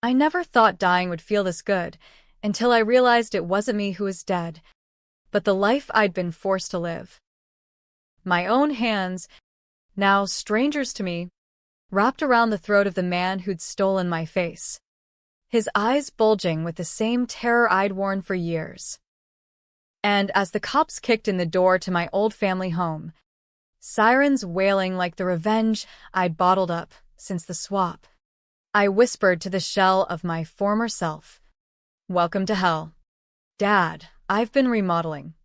I never thought dying would feel this good, until I realized it wasn't me who was dead, but the life I'd been forced to live. My own hands, now strangers to me, wrapped around the throat of the man who'd stolen my face, his eyes bulging with the same terror I'd worn for years. And as the cops kicked in the door to my old family home, sirens wailing like the revenge I'd bottled up since the swap, I whispered to the shell of my former self, "Welcome to hell. Dad, I've been remodeling."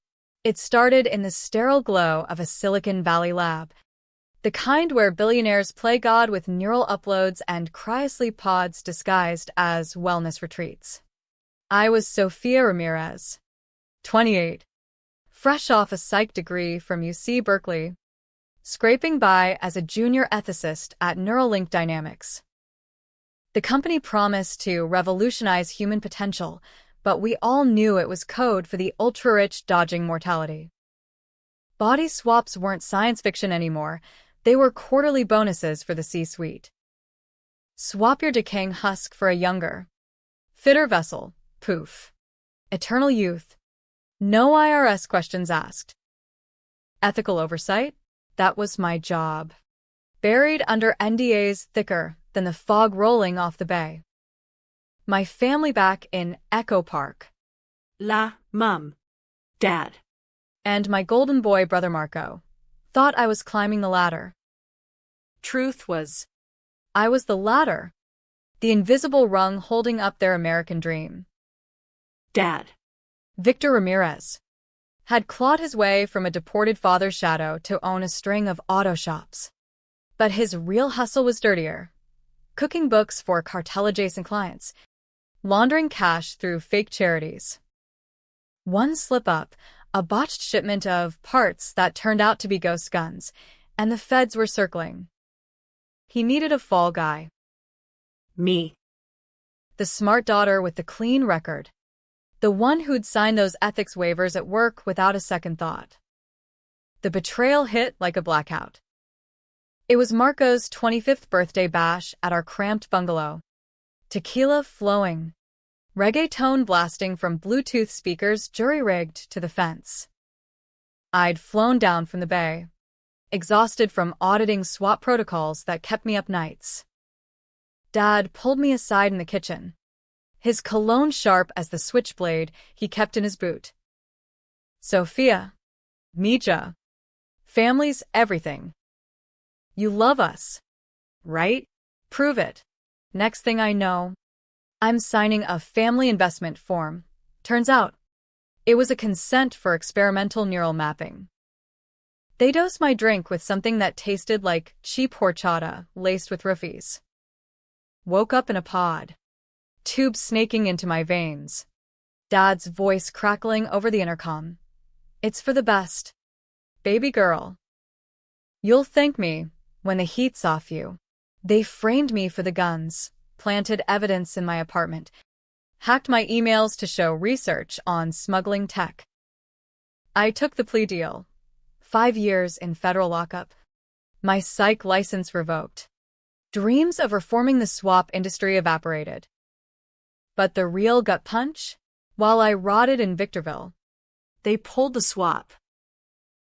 It started in the sterile glow of a Silicon Valley lab, the kind where billionaires play God with neural uploads and cryosleep pods disguised as wellness retreats. I was Sofia Ramirez, 28, fresh off a psych degree from UC Berkeley, scraping by as a junior ethicist at Neuralink Dynamics. The company promised to revolutionize human potential, but we all knew it was code for the ultra-rich dodging mortality. Body swaps weren't science fiction anymore. They were quarterly bonuses for the C-suite. Swap your decaying husk for a younger, fitter vessel. Poof. Eternal youth. No IRS questions asked. Ethical oversight? That was my job. Buried under NDAs thicker than the fog rolling off the bay. My family back in Echo Park. Mum. Dad. And my golden boy brother Marco thought I was climbing the ladder. Truth was, I was the ladder, the invisible rung holding up their American dream. Dad. Victor Ramirez had clawed his way from a deported father's shadow to own a string of auto shops. But his real hustle was dirtier, cooking books for cartel-adjacent clients, laundering cash through fake charities. One slip-up, a botched shipment of parts that turned out to be ghost guns, and the feds were circling. He needed a fall guy. Me. The smart daughter with the clean record. The one who'd sign those ethics waivers at work without a second thought. The betrayal hit like a blackout. It was Marco's 25th birthday bash at our cramped bungalow. Tequila flowing. Reggaeton blasting from Bluetooth speakers jury-rigged to the fence. I'd flown down from the bay, exhausted from auditing swap protocols that kept me up nights. Dad pulled me aside in the kitchen, his cologne sharp as the switchblade he kept in his boot. "Sophia, Mija, family's everything. You love us, right? Prove it." Next thing I know, I'm signing a family investment form. Turns out, it was a consent for experimental neural mapping. They dosed my drink with something that tasted like cheap horchata laced with roofies. Woke up in a pod, tubes snaking into my veins. Dad's voice crackling over the intercom. "It's for the best, baby girl. You'll thank me when the heat's off you." They framed me for the guns, planted evidence in my apartment, hacked my emails to show research on smuggling tech. I took the plea deal. 5 years in federal lockup. My psych license revoked. Dreams of reforming the swap industry evaporated. But the real gut punch? While I rotted in Victorville, They pulled the swap.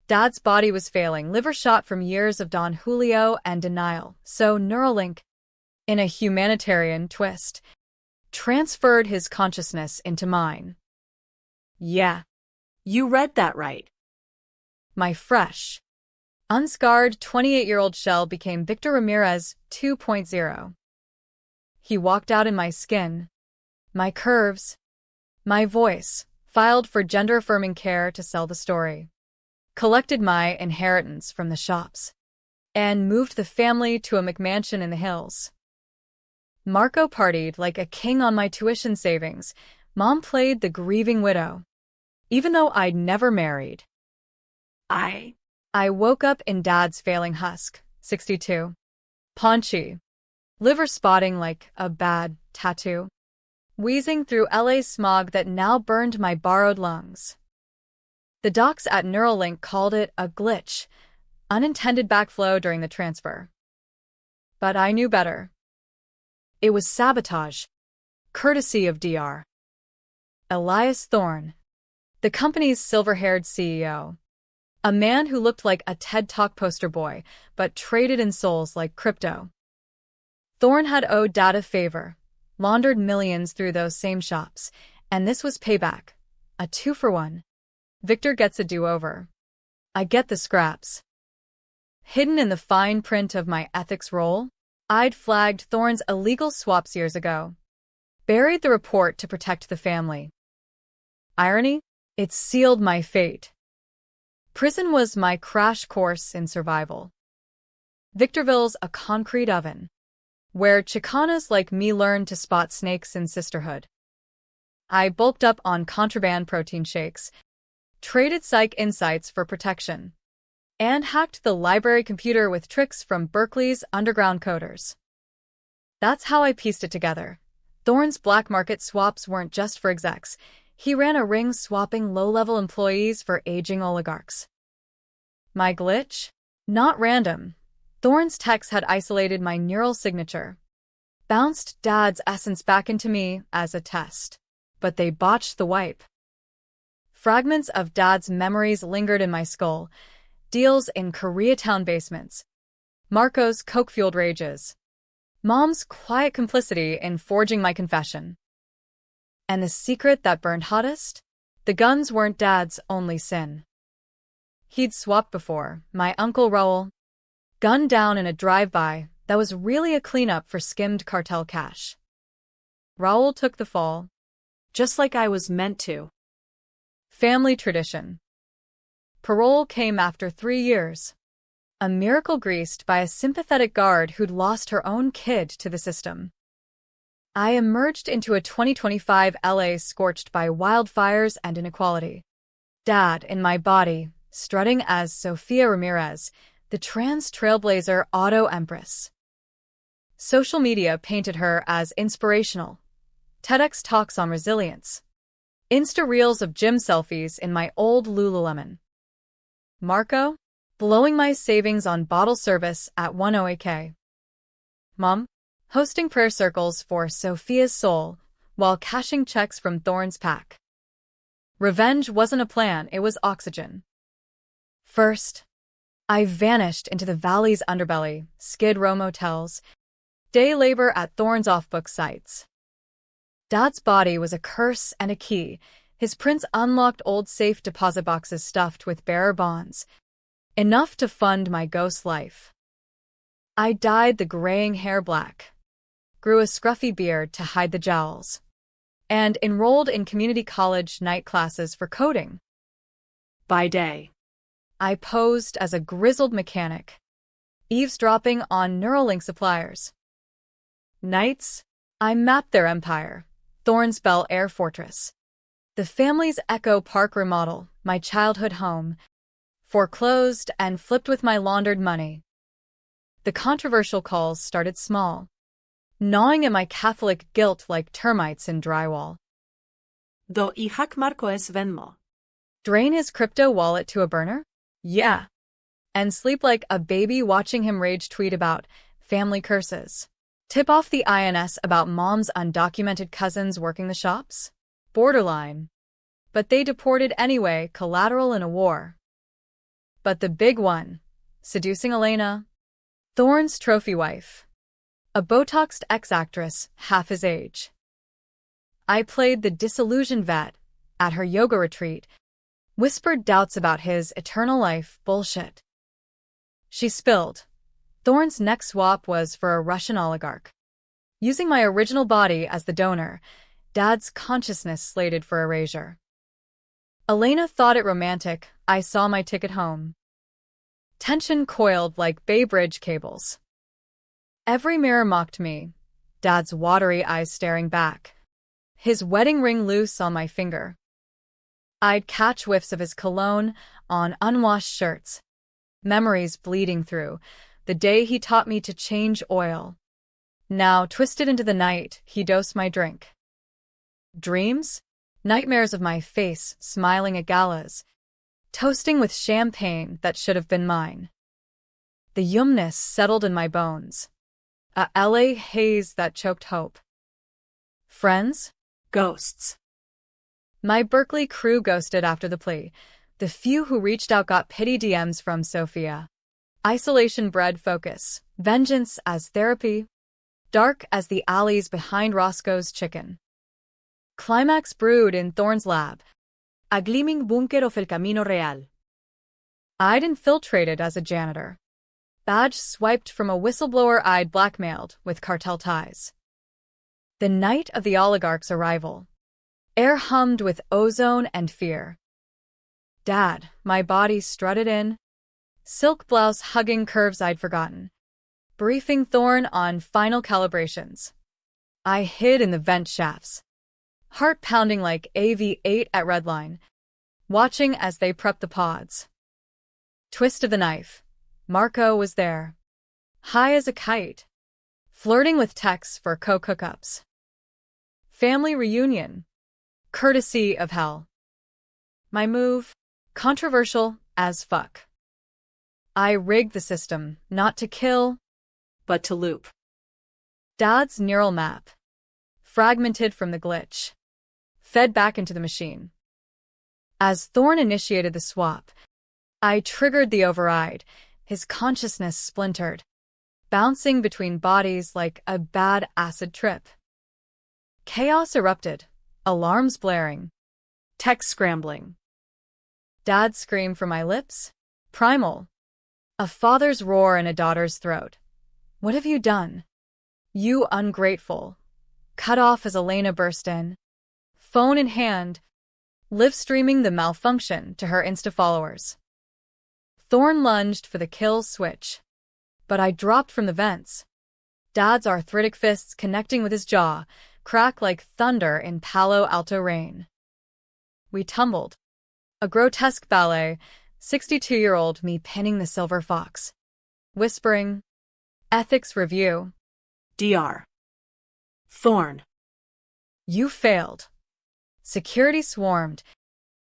Dad's body was failing, liver shot from years of Don Julio and denial, so Neuralink, in a humanitarian twist, transferred his consciousness into mine. Yeah, You read that right. my fresh, unscarred 28-year-old shell became Victor Ramirez 2.0. He walked out in my skin, my curves, my voice, filed for gender-affirming care to sell the story, collected my inheritance from the shops, and moved the family to a McMansion in the hills. Marco partied like a king on my tuition savings. Mom played the grieving widow, even though I'd never married. I woke up in Dad's failing husk, 62. Paunchy, liver spotting like a bad tattoo, wheezing through LA smog that now burned my borrowed lungs. The docs at Neuralink called it a glitch, unintended backflow during the transfer. But I knew better. It was sabotage, courtesy of Dr. Elias Thorne, the company's silver-haired CEO. A man who looked like a TED Talk poster boy, but traded in souls like crypto. Thorne had owed Dad a favor, laundered millions through those same shops, and this was payback. A 2-for-1. Victor gets a do-over. I get the scraps. Hidden in the fine print of my ethics roll, I'd flagged Thorne's illegal swaps years ago. Buried the report to protect the family. Irony? It sealed my fate. Prison was my crash course in survival. Victorville's a concrete oven, where Chicanas like me learn to spot snakes in sisterhood. I bulked up on contraband protein shakes, traded psych insights for protection, and hacked the library computer with tricks from Berkeley's underground coders. That's how I pieced it together. Thorne's black market swaps weren't just for execs. He ran a ring swapping low-level employees for aging oligarchs. My glitch? Not random. Thorne's techs had isolated my neural signature, bounced Dad's essence back into me as a test, but they botched the wipe. Fragments of Dad's memories lingered in my skull, deals in Koreatown basements, Marco's coke-fueled rages, Mom's quiet complicity in forging my confession. And the secret that burned hottest? The guns weren't Dad's only sin. He'd swapped before, my Uncle Raoul, gunned down in a drive-by that was really a cleanup for skimmed cartel cash. Raoul took the fall, Just like I was meant to. Family tradition. Parole came after 3 years. A miracle greased by a sympathetic guard who'd lost her own kid to the system. I emerged into a 2025 LA scorched by wildfires and inequality. Dad in my body, strutting as Sofia Ramirez, the trans trailblazer auto-empress. Social media painted her as inspirational. TEDx talks on resilience. Insta reels of gym selfies in my old Lululemon. Marco, blowing my savings on bottle service at 108K. Mom, hosting prayer circles for Sophia's soul while cashing checks from Thorne's pack. Revenge wasn't a plan, it was oxygen. First, I vanished into the valley's underbelly, Skid Row motels, day labor at Thorne's off-book sites. Dad's body was a curse and a key. His prints unlocked old safe deposit boxes stuffed with bearer bonds, enough to fund my ghost life. I dyed the graying hair black, grew a scruffy beard to hide the jowls, and enrolled in community college night classes for coding. By day, I posed as a grizzled mechanic, eavesdropping on Neuralink suppliers. Nights, I mapped their empire, Thorne's Bel Air Fortress, the family's Echo Park remodel, my childhood home, foreclosed and flipped with my laundered money. The controversial calls started small, gnawing at my Catholic guilt like termites in drywall. Do I hack Marco es Venmo. Drain his crypto wallet to a burner? Yeah. And sleep like a baby watching him rage tweet about family curses. Tip off the INS about Mom's undocumented cousins working the shops? Borderline. But they deported anyway, collateral in a war. But the big one, seducing Elena, Thorne's trophy wife, a Botoxed ex-actress half his age. I played the disillusioned vet at her yoga retreat, whispered doubts about his eternal life bullshit. She spilled. Thorne's next swap was for a Russian oligarch. Using my original body as the donor, Dad's consciousness slated for erasure. Elena thought it romantic. I saw my ticket home. Tension coiled like Bay Bridge cables. Every mirror mocked me, Dad's watery eyes staring back, his wedding ring loose on my finger. I'd catch whiffs of his cologne on unwashed shirts, memories bleeding through, the day he taught me to change oil. Now, twisted into the night, he dosed my drink. Dreams? Nightmares of my face smiling at galas, toasting with champagne that should have been mine. The yumness settled in my bones, a LA haze that choked hope. Friends? Ghosts. My Berkeley crew ghosted after the plea. The few who reached out got pity DMs from Sophia. Isolation bred focus, vengeance as therapy, dark as the alleys behind Roscoe's Chicken. Climax brewed in Thorne's lab. A gleaming búnker of el camino real. I'd infiltrated as a janitor. Badge swiped from a whistleblower I'd blackmailed with cartel ties. The night of the oligarch's arrival. Air hummed with ozone and fear. Dad, my body strutted in. Silk blouse hugging curves I'd forgotten. Briefing Thorne on final calibrations. I hid in the vent shafts. Heart pounding like AV8 at Redline. Watching as they prepped the pods. Twist of the knife. Marco was there. High as a kite. Flirting with Tex for co-cookups. Family reunion. Courtesy of hell. My move. Controversial as fuck. I rigged the system, not to kill, but to loop. Dad's neural map. Fragmented from the glitch. Fed back into the machine. As Thorne initiated the swap, I triggered the override, his consciousness splintered, bouncing between bodies like a bad acid trip. Chaos erupted, alarms blaring, text scrambling. Dad's scream from my lips, primal. A father's roar in a daughter's throat. What have you done? You ungrateful. Cut off as Elena burst in. Phone in hand, live streaming the malfunction to her Insta followers. Thorne lunged for the kill switch, but I dropped from the vents. Dad's arthritic fists connecting with his jaw, crack like thunder in Palo Alto rain. We tumbled. A grotesque ballet, 62-year-old me pinning the silver fox. Whispering, ethics review. DR. Thorne. You failed. Security swarmed,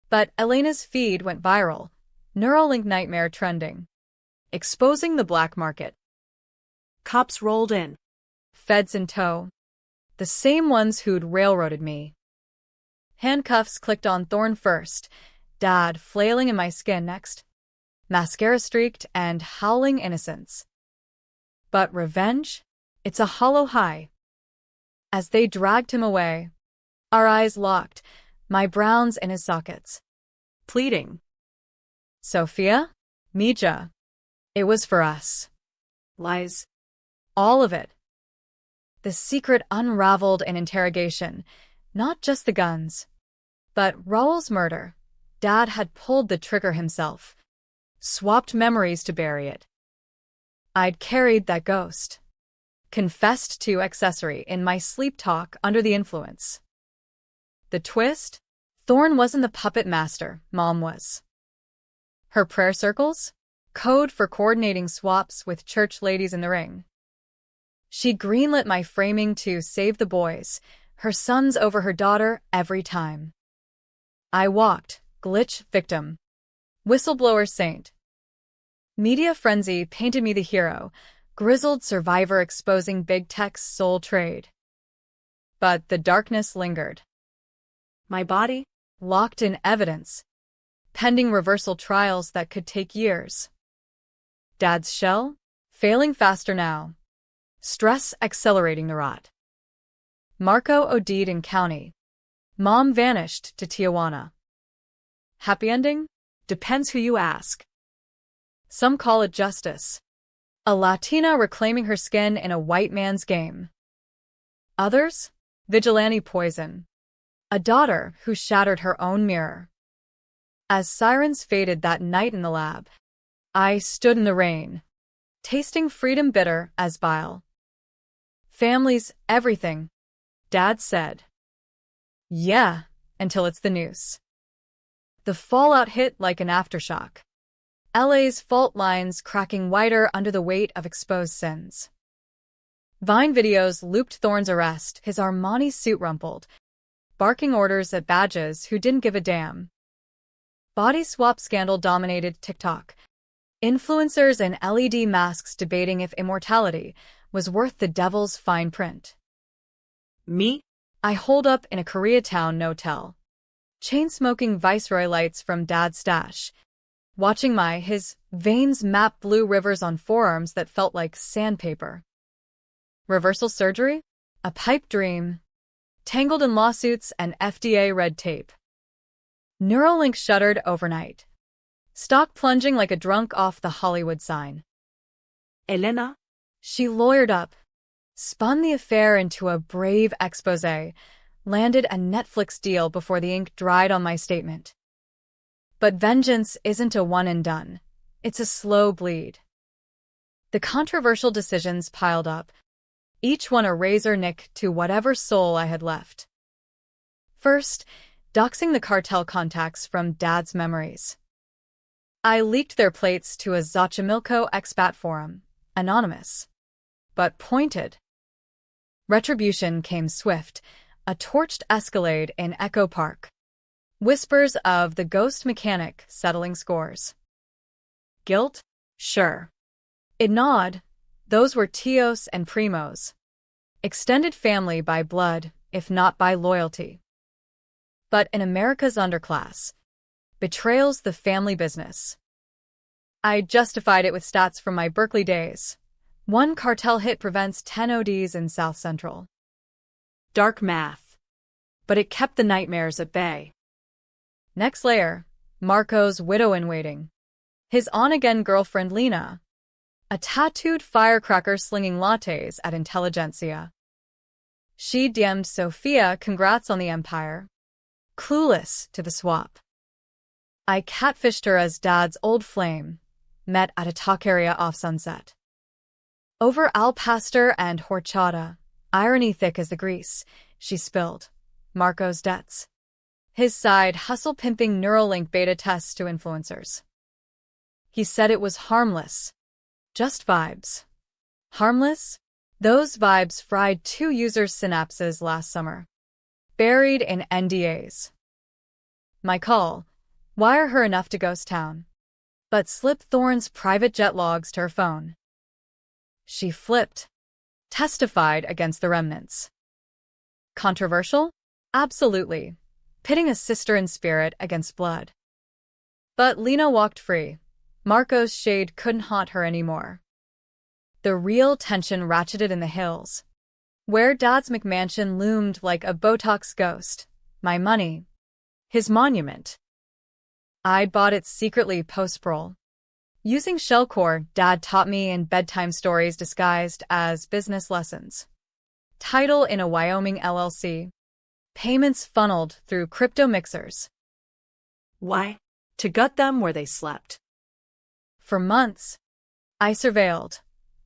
but Elena's feed went viral. Neuralink nightmare trending. Exposing the black market. Cops rolled in. Feds in tow. The same ones who'd railroaded me. Handcuffs clicked on Thorne first, Dad flailing in my skin next. Mascara streaked and howling innocence. But revenge? It's a hollow high. As they dragged him away, our eyes locked, my browns in his sockets. Pleading. Sophia? Mija. It was for us. Lies. All of it. The secret unraveled in interrogation, not just the guns. But Raul's murder. Dad had pulled the trigger himself. Swapped memories to bury it. I'd carried that ghost. Confessed to accessory in my sleep talk under the influence. The twist? Thorne wasn't the puppet master, Mom was. Her prayer circles? Code for coordinating swaps with church ladies in the ring. She greenlit my framing to save the boys, her sons over her daughter every time. I walked, glitch victim. Whistleblower saint. Media frenzy painted me the hero, grizzled survivor exposing big tech's soul trade. But the darkness lingered. My body? Locked in evidence. Pending reversal trials that could take years. Dad's shell? Failing faster now. Stress accelerating the rot. Marco OD'd in county. Mom vanished to Tijuana. Happy ending? Depends who you ask. Some call it justice. A Latina reclaiming her skin in a white man's game. Others? Vigilante poison. A daughter who shattered her own mirror. As sirens faded that night in the lab, I stood in the rain, tasting freedom bitter as bile. Family's everything, Dad said. Yeah, until it's the news. The fallout hit like an aftershock. LA's fault lines cracking wider under the weight of exposed sins. Vine videos looped Thorne's arrest, his Armani suit rumpled, barking orders at badges who didn't give a damn. Body swap scandal dominated TikTok. Influencers in LED masks debating if immortality was worth the devil's fine print. Me? I holed up in a Koreatown no-tell, chain-smoking Viceroy lights from Dad's stash, watching his veins map blue rivers on forearms that felt like sandpaper. Reversal surgery? A pipe dream. Tangled in lawsuits and FDA red tape. Neuralink shuttered overnight. Stock plunging like a drunk off the Hollywood sign. Elena? She lawyered up, spun the affair into a brave exposé, landed a Netflix deal before the ink dried on my statement. But vengeance isn't a one and done. It's a slow bleed. The controversial decisions piled up, each one a razor nick to whatever soul I had left. First, doxing the cartel contacts from Dad's memories. I leaked their plates to a Xochimilco expat forum, anonymous, but pointed. Retribution came swift, a torched Escalade in Echo Park. Whispers of the ghost mechanic settling scores. Guilt? Sure. It gnawed. Those were Tios and Primos. Extended family by blood, if not by loyalty. But in America's underclass, betrayal's the family business. I justified it with stats from my Berkeley days. One cartel hit prevents 10 ODs in South Central. Dark math. But it kept the nightmares at bay. Next layer, Marco's widow-in-waiting. His on-again girlfriend Lena. A tattooed firecracker slinging lattes at Intelligentsia. She DM'd Sophia congrats on the empire. Clueless to the swap. I catfished her as Dad's old flame, met at a taqueria off Sunset. Over al pastor and horchata, irony thick as the grease, she spilled Marco's debts. His side hustle-pimping Neuralink beta tests to influencers. He said it was harmless. Just vibes. Harmless? Those vibes fried 2 users' synapses last summer. Buried in NDAs. My call, wire her enough to ghost town. But slip Thorne's private jet logs to her phone. She flipped. Testified against the remnants. Controversial? Absolutely. Pitting a sister in spirit against blood. But Lena walked free. Marco's shade couldn't haunt her anymore. The real tension ratcheted in the hills, where Dad's McMansion loomed like a Botox ghost. My money. His monument. I'd bought it secretly post-parole. Using shellcore Dad taught me in bedtime stories disguised as business lessons. Title in a Wyoming LLC. Payments funneled through crypto mixers. Why? To gut them where they slept. For months, I surveilled,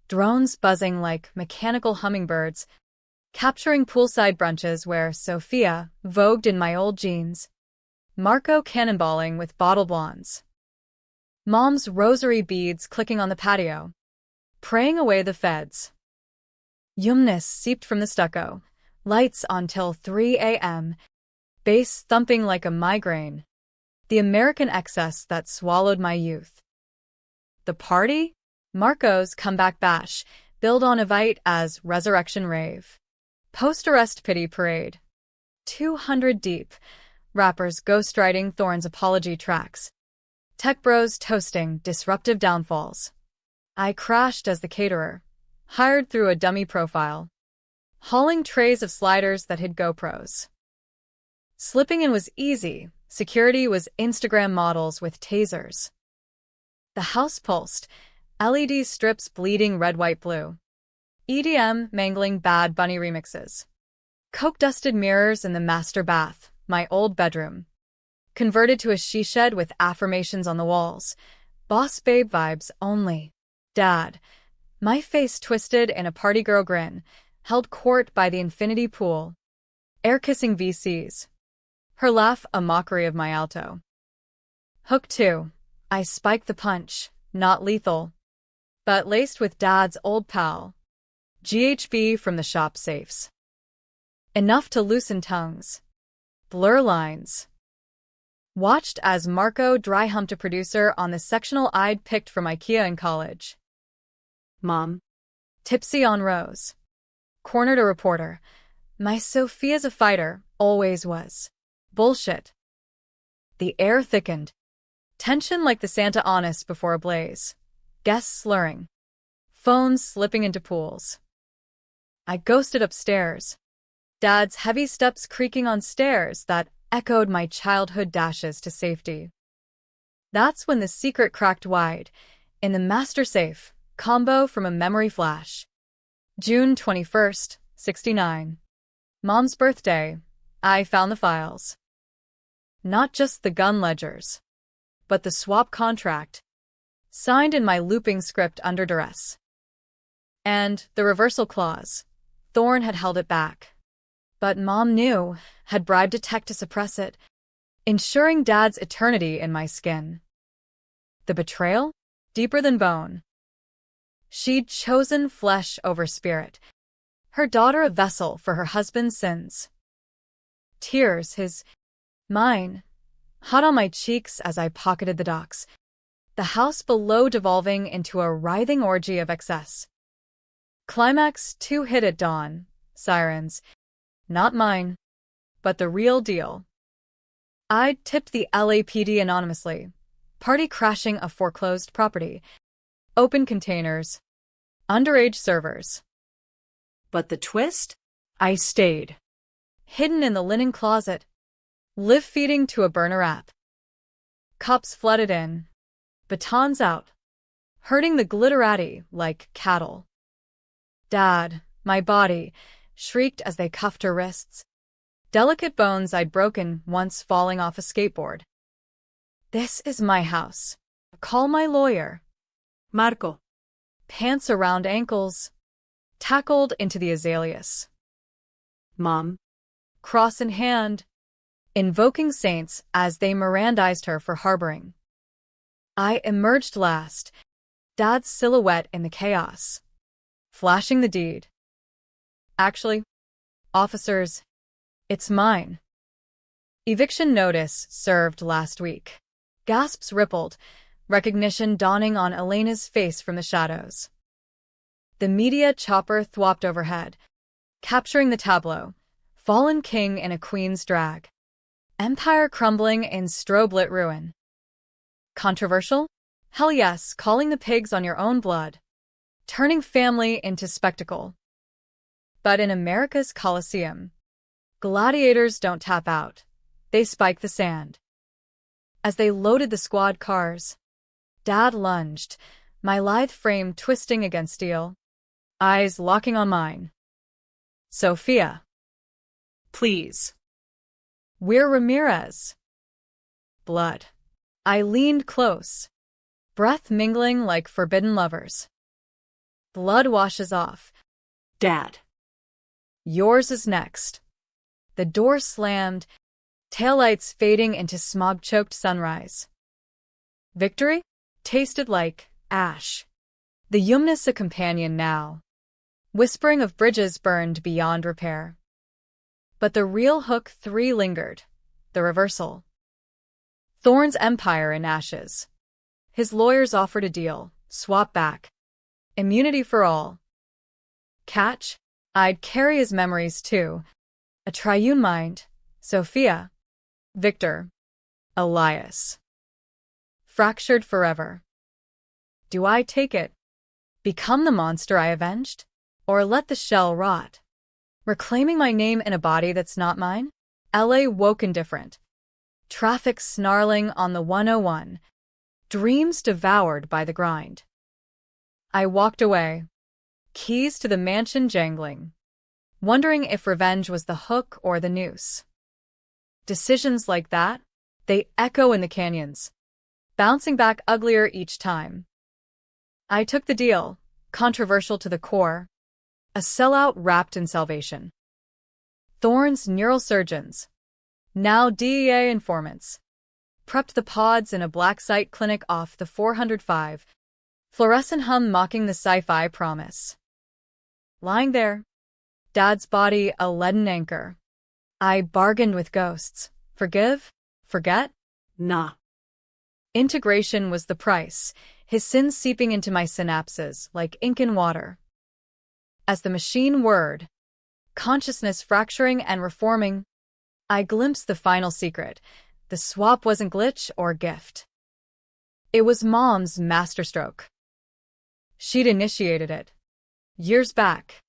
drones buzzing like mechanical hummingbirds, capturing poolside brunches where Sophia vogued in my old jeans, Marco cannonballing with bottle blondes, Mom's rosary beads clicking on the patio, praying away the feds. Yumness seeped from the stucco, lights on till 3 a.m., bass thumping like a migraine, the American excess that swallowed my youth. The party? Marco's comeback bash, billed on Evite as Resurrection Rave. Post-arrest pity parade. 200 deep. Rappers ghostwriting Thorne's apology tracks. Tech bros toasting disruptive downfalls. I crashed as the caterer, hired through a dummy profile, hauling trays of sliders that hid GoPros. Slipping in was easy. Security was Instagram models with tasers. The house pulsed, LED strips bleeding red, white, blue. EDM mangling Bad Bunny remixes. Coke-dusted mirrors in the master bath, my old bedroom. Converted to a she-shed with affirmations on the walls. Boss babe vibes only. Dad. My face twisted in a party girl grin, held court by the infinity pool. Air-kissing VCs. Her laugh a mockery of my alto. Hook 2. I spiked the punch, not lethal, but laced with Dad's old pal. GHB from the shop safes. Enough to loosen tongues. Blur lines. Watched as Marco dry-humped a producer on the sectional I'd picked from IKEA in college. Mom. Tipsy on Rose. Cornered a reporter. My Sophia's a fighter, always was. Bullshit. The air thickened. Tension like the Santa Honest before a blaze. Guests slurring. Phones slipping into pools. I ghosted upstairs. Dad's heavy steps creaking on stairs that echoed my childhood dashes to safety. That's when the secret cracked wide. In the master safe, combo from a memory flash. June 21st, 69. Mom's birthday. I found the files. Not just the gun ledgers, but the swap contract, signed in my looping script under duress. And the reversal clause. Thorne had held it back. But Mom knew, had bribed a tech to suppress it, ensuring Dad's eternity in my skin. The betrayal? Deeper than bone. She'd chosen flesh over spirit, her daughter a vessel for her husband's sins. Tears, mine, hot on my cheeks as I pocketed the docs, the house below devolving into a writhing orgy of excess. Climax 2 hit at dawn, sirens. Not mine, but the real deal. I'd tipped the LAPD anonymously, party crashing a foreclosed property, open containers, underage servers. But the twist? I stayed, hidden in the linen closet, live feeding to a burner app. Cops flooded in, batons out, herding the glitterati like cattle. Dad, my body, shrieked as they cuffed her wrists. Delicate bones I'd broken once falling off a skateboard. This is my house. Call my lawyer. Marco. Pants around ankles, tackled into the azaleas. Mom. Cross in hand, invoking saints as they Mirandized her for harboring. I emerged last, Dad's silhouette in the chaos, flashing the deed. Actually, officers, it's mine. Eviction notice served last week. Gasps rippled, recognition dawning on Elena's face from the shadows. The media chopper thwopped overhead, capturing the tableau, fallen king in a queen's drag. Empire crumbling in strobe-lit ruin. Controversial? Hell yes, calling the pigs on your own blood. Turning family into spectacle. But in America's Coliseum, gladiators don't tap out. They spike the sand. As they loaded the squad cars, Dad lunged, my lithe frame twisting against steel, eyes locking on mine. Sophia. Please. We're Ramirez. Blood. I leaned close, breath mingling like forbidden lovers. Blood washes off. Dad. Yours is next. The door slammed, taillights fading into smog-choked sunrise. Victory? Tasted like ash. The Yumna's a companion now, whispering of bridges burned beyond repair. But the real Hook 3 lingered, the reversal. Thorne's empire in ashes. His lawyers offered a deal, swap back. Immunity for all. Catch? I'd carry his memories too. A triune mind. Sophia. Victor. Elias. Fractured forever. Do I take it? Become the monster I avenged? Or let the shell rot? Reclaiming my name in a body that's not mine? LA woke indifferent. Traffic snarling on the 101. Dreams devoured by the grind. I walked away. Keys to the mansion jangling. Wondering if revenge was the hook or the noose. Decisions like that, they echo in the canyons, bouncing back uglier each time. I took the deal, controversial to the core. A sellout wrapped in salvation. Thorne's neurosurgeons, now DEA informants, prepped the pods in a black site clinic off the 405, fluorescent hum mocking the sci-fi promise. Lying there, Dad's body a leaden anchor. I bargained with ghosts. Forgive? Forget? Nah. Integration was the price, his sins seeping into my synapses like ink in water. As the machine whirred, Consciousness fracturing and reforming. I glimpsed the final secret. The swap wasn't glitch or gift. It was Mom's masterstroke. She'd initiated it. Years back.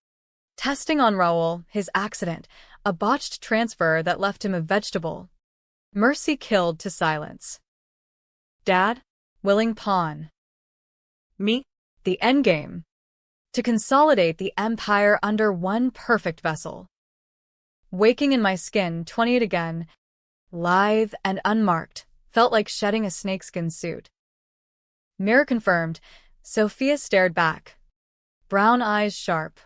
Testing on Raoul, his accident, a botched transfer that left him a vegetable. Mercy killed to silence. Dad? Willing pawn. Me? The endgame. To consolidate the empire under one perfect vessel. Waking in my skin, 28 again, lithe and unmarked, felt like shedding a snakeskin suit. Mirror confirmed. Sophia stared back. Brown eyes sharp.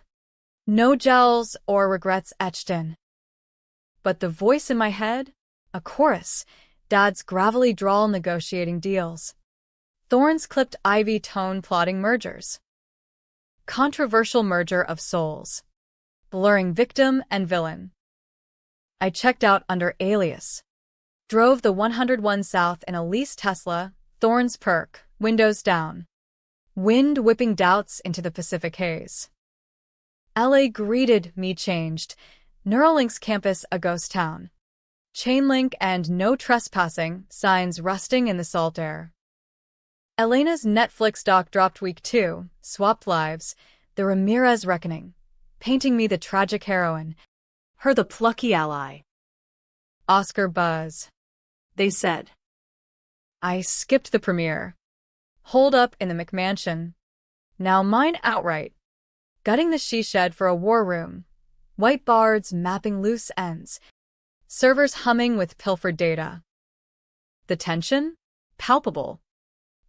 No jowls or regrets etched in. But the voice in my head? A chorus. Dad's gravelly drawl negotiating deals. Thorns clipped ivy tone plotting mergers. Controversial merger of souls. Blurring victim and villain. I checked out under alias. Drove the 101 south in a leased Tesla, Thorns perk, windows down. Wind whipping doubts into the Pacific haze. LA greeted me changed. Neuralink's campus a ghost town. Chainlink and no trespassing signs rusting in the salt air. Elena's Netflix doc dropped week 2, swapped lives, the Ramirez reckoning, painting me the tragic heroine. Her the plucky ally. Oscar buzz. They said. I skipped the premiere. Holed up in the McMansion. Now mine outright. Gutting the she-shed for a war room. White bards mapping loose ends. Servers humming with pilfered data. The tension? Palpable.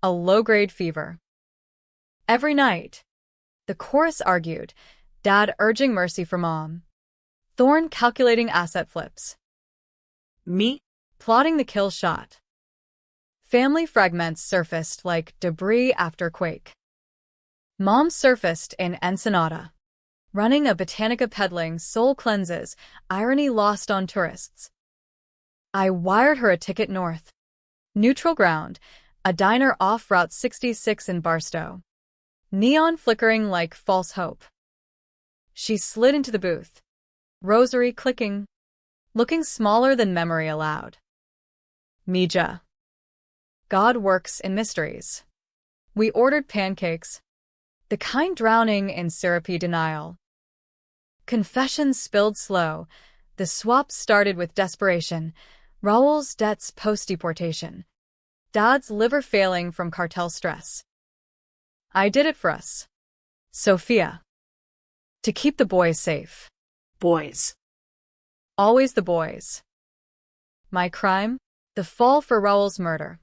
A low-grade fever. Every night. The chorus argued, Dad urging mercy for Mom. Thorn calculating asset flips. Me? Plotting the kill shot. Family fragments surfaced like debris after quake. Mom surfaced in Ensenada. Running a Botanica peddling soul cleanses, irony lost on tourists. I wired her a ticket north. Neutral ground, a diner off Route 66 in Barstow. Neon flickering like false hope. She slid into the booth. Rosary clicking. Looking smaller than memory allowed. Mija. God works in mysteries. We ordered pancakes. The kind drowning in syrupy denial. Confessions spilled slow. The swap started with desperation. Raoul's debts post-deportation. Dad's liver failing from cartel stress. I did it for us. Sophia. To keep the boys safe. Boys. Always the boys. My crime? The fall for Raoul's murder.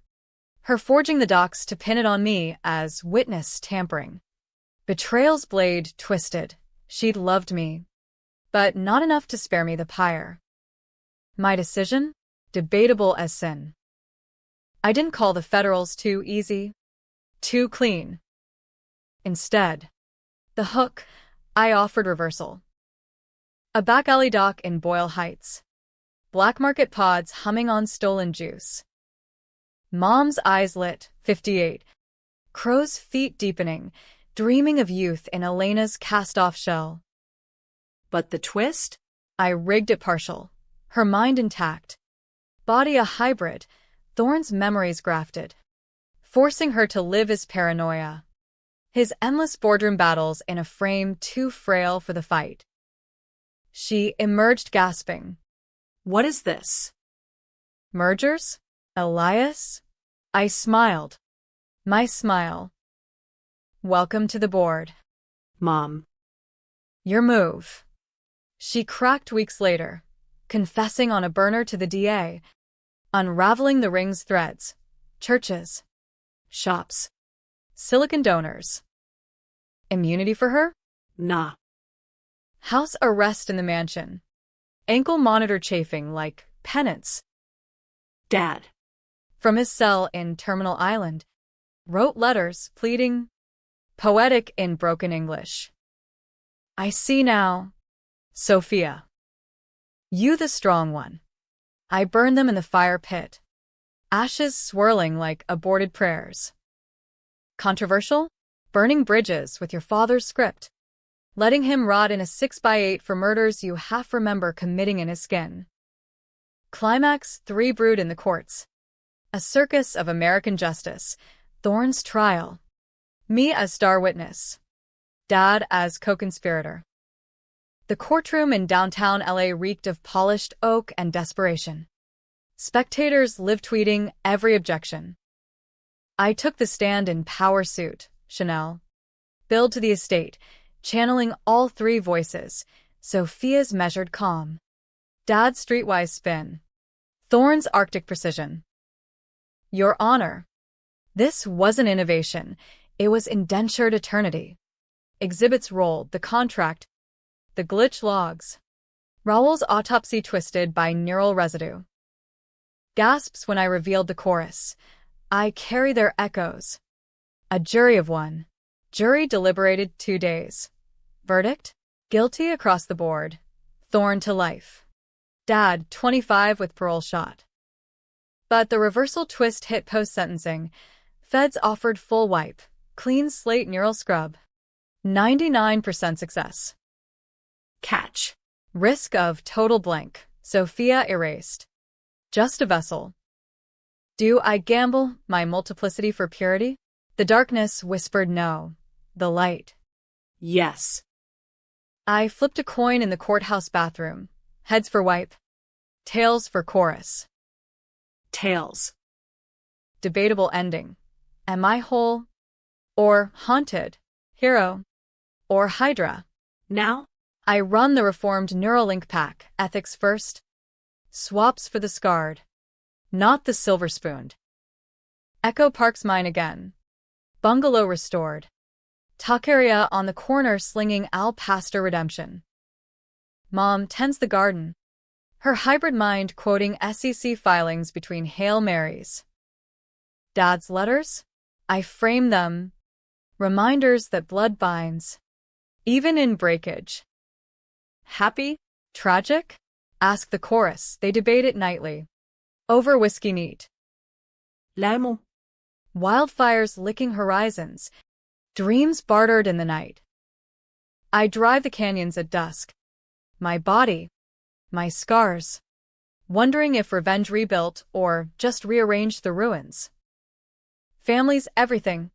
Her forging the docs to pin it on me as witness tampering. Betrayal's blade twisted. She'd loved me. But not enough to spare me the pyre. My decision? Debatable as sin. I didn't call the federals too easy. Too clean. Instead, the hook, I offered reversal. A back alley dock in Boyle Heights. Black market pods humming on stolen juice. Mom's eyes lit, 58. Crow's feet deepening, dreaming of youth in Elena's cast-off shell. But the twist? I rigged it partial. Her mind intact. Body a hybrid, Thorn's memories grafted. Forcing her to live as paranoia. His endless boardroom battles in a frame too frail for the fight. She emerged gasping. What is this? Mergers? Elias? I smiled. My smile. Welcome to the board. Mom. Your move. She cracked weeks later, confessing on a burner to the DA, unraveling the ring's threads. Churches. Shops. Silicon donors. Immunity for her? Nah. House arrest in the mansion. Ankle monitor chafing like penance. Dad. From his cell in Terminal Island. Wrote letters pleading. Poetic in broken English. I see now. Sophia. You the strong one. I burned them in the fire pit. Ashes swirling like aborted prayers. Controversial? Burning bridges with your father's script. letting him rot in a 6x8 for murders you half remember committing in his skin. Climax 3 brewed in the courts. A circus of American justice. Thorne's trial. Me as star witness. Dad as co-conspirator. The courtroom in downtown LA reeked of polished oak and desperation. Spectators live-tweeting every objection. I took the stand in power suit, Chanel. Billed to the estate, channeling all three voices, Sophia's measured calm. Dad's streetwise spin. Thorne's Arctic precision. Your Honor. This wasn't innovation. It was indentured eternity. Exhibits rolled, the contract, the glitch logs. Raoul's autopsy twisted by neural residue. Gasps when I revealed the chorus. I carry their echoes. A jury of one. Jury deliberated 2 days. Verdict? Guilty across the board. Thorne to life. Dad, 25 with parole shot. But the reversal twist hit post-sentencing. Feds offered full wipe. Clean slate neural scrub. 99% success. Catch. Risk of total blank. Sophia erased. Just a vessel. Do I gamble my multiplicity for purity? The darkness whispered no. The light. Yes. I flipped a coin in the courthouse bathroom. Heads for wipe. Tails for chorus. Tails. Debatable ending. Am I whole? Or haunted? Hero? Or Hydra? Now? I run the reformed Neuralink pack. Ethics first. Swaps for the scarred. Not the silver-spooned. Echo Park's mine again. Bungalow restored. Tuck area on the corner slinging Al Pastor redemption. Mom tends the garden. Her hybrid mind quoting SEC filings between Hail Marys. Dad's letters? I frame them. Reminders that blood binds. Even in breakage. Happy? Tragic? Ask the chorus. They debate it nightly. Over whiskey neat. L'amo. Wildfires licking horizons. Dreams bartered in the night. I drive the canyons at dusk. My body. My scars. Wondering if revenge rebuilt or just rearranged the ruins. Family's everything,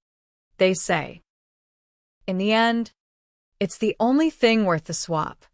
they say. In the end, it's the only thing worth the swap.